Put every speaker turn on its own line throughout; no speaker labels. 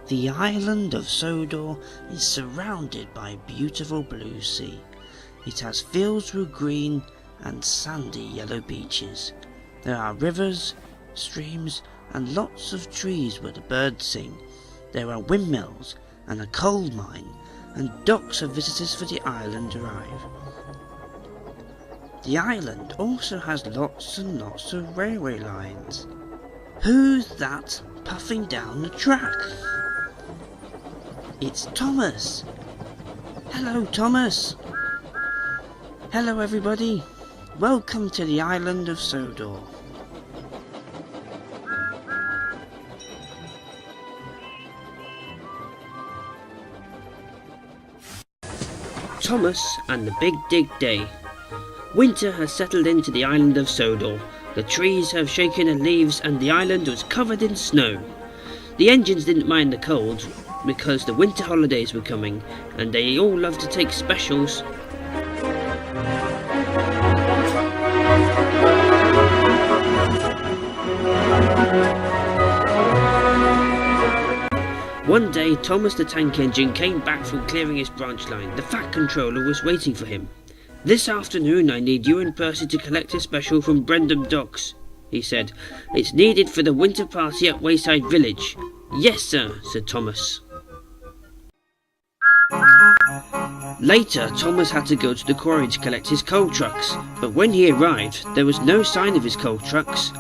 The island of Sodor is surrounded by a beautiful blue sea. It has fields with green and sandy yellow beaches. There are rivers, streams, and lots of trees where the birds sing. There are windmills and a coal mine, and docks of visitors for the island arrive. The island also has lots and lots of railway lines. Who's that puffing down the track? It's Thomas! Hello, Thomas! Hello, everybody! Welcome to the island of Sodor.
Thomas and the Big Dig Day. Winter has settled into the island of Sodor. The trees have shaken their leaves and the island was covered in snow. The engines didn't mind the cold because the winter holidays were coming and they all love to take specials. One day, Thomas the tank engine came back from clearing his branch line. The Fat Controller was waiting for him. "This afternoon I need you and Percy to collect a special from Brendam Docks," he said. "It's needed for the winter party at Wayside Village." "Yes, sir," said Thomas. Later, Thomas had to go to the quarry to collect his coal trucks, but when he arrived, there was no sign of his coal trucks.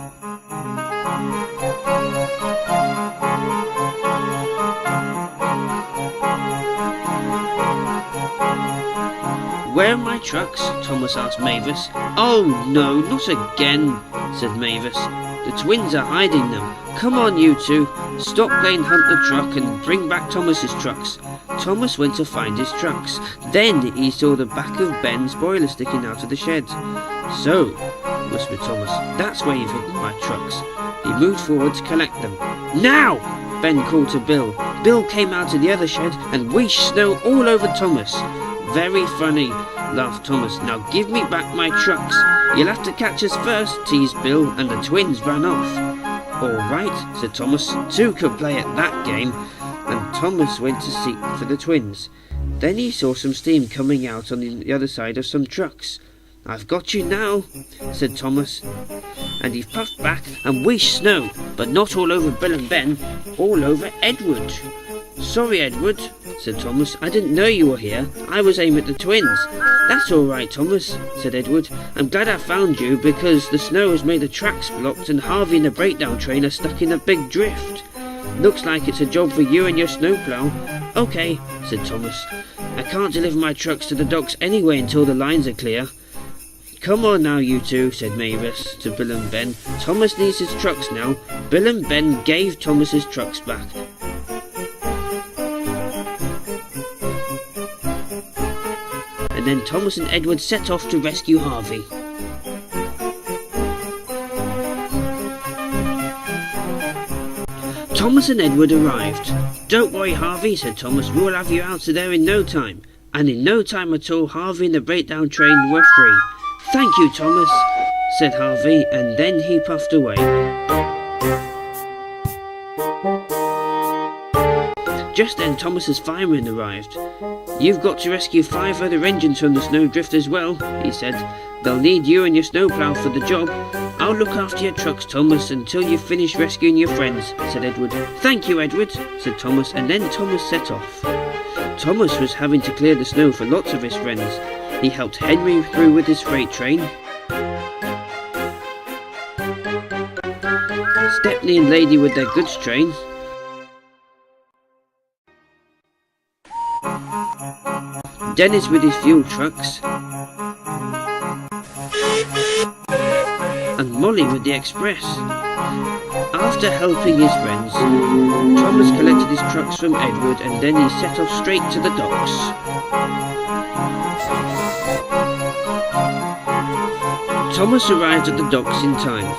"Where are my trucks?" Thomas asked Mavis. "Oh no, not again," said Mavis. "The twins are hiding them. Come on, you two, stop playing hunt the truck and bring back Thomas's trucks." Thomas went to find his trucks. Then he saw the back of Ben's boiler sticking out of the shed. "So," whispered Thomas, "that's where you've hidden my trucks." He moved forward to collect them. "Now!" Ben called to Bill. Bill came out of the other shed and wheeshed snow all over Thomas. "Very funny," laughed Thomas. "Now give me back my trucks." "You'll have to catch us first," teased Bill, and the twins ran off. "All right," said Thomas. "Two could play at that game." And Thomas went to seek for the twins. Then he saw some steam coming out on the other side of some trucks. "I've got you now," said Thomas. And he puffed back and wheeshed snow, but not all over Bill and Ben, all over Edward. "Sorry, Edward," said Thomas. "I didn't know you were here. I was aiming at the twins." "That's all right, Thomas," said Edward. "I'm glad I found you because the snow has made the tracks blocked and Harvey and the breakdown train are stuck in a big drift. Looks like it's a job for you and your snowplough." "Okay," said Thomas. "I can't deliver my trucks to the docks anyway until the lines are clear." "Come on now, you two," said Mavis to Bill and Ben. "Thomas needs his trucks now." Bill and Ben gave Thomas his trucks back. And then Thomas and Edward set off to rescue Harvey. Thomas and Edward arrived. "Don't worry, Harvey," said Thomas. "We'll have you out of there in no time." And in no time at all, Harvey and the breakdown train were free. "Thank you, Thomas," said Harvey, and then he puffed away. Just then Thomas's fireman arrived. "You've got to rescue 5 other engines from the snowdrift as well," he said. "They'll need you and your snowplow for the job." "I'll look after your trucks, Thomas, until you finish rescuing your friends," said Edward. "Thank you, Edward," said Thomas, and then Thomas set off. Thomas was having to clear the snow for lots of his friends. He helped Henry through with his freight train. Stepney and Lady with their goods train. Dennis with his fuel trucks. And Molly with the express. After helping his friends, Thomas collected his trucks from Edward and then he set off straight to the docks. Thomas arrived at the docks in time.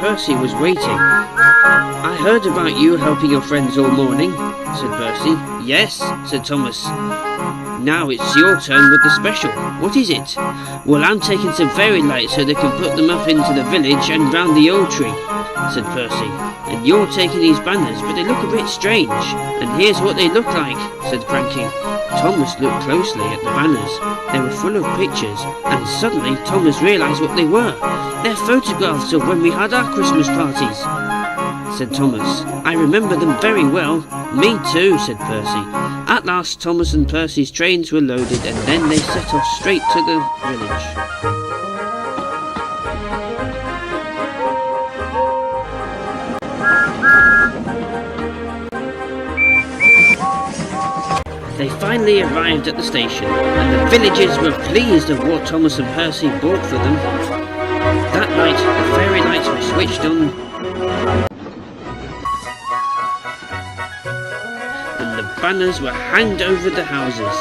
Percy was waiting. "I heard about you helping your friends all morning," said Percy. "Yes," said Thomas. Now it's your turn with the special. What is it? Well, I'm taking some fairy lights so they can put them up into the village and round the old tree, said Percy. And you're taking these banners, but they look a bit strange. And here's what they look like, said Frankie. Thomas looked closely at the banners. They were full of pictures, and suddenly Thomas realised what they were. They're photographs of when we had our Christmas parties, said Thomas. I remember them very well. Me too, said Percy. At last Thomas and Percy's trains were loaded, and then they set off straight to the village. They finally arrived at the station, and the villagers were pleased of what Thomas and Percy bought for them. That night, the fairy lights were switched on, and the banners were hanged over the houses.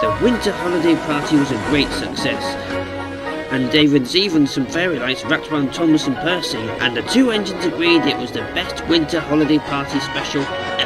The winter holiday party was a great success, and there was even some fairy lights wrapped around Thomas and Percy, and the two engines agreed it was the best winter holiday party special ever.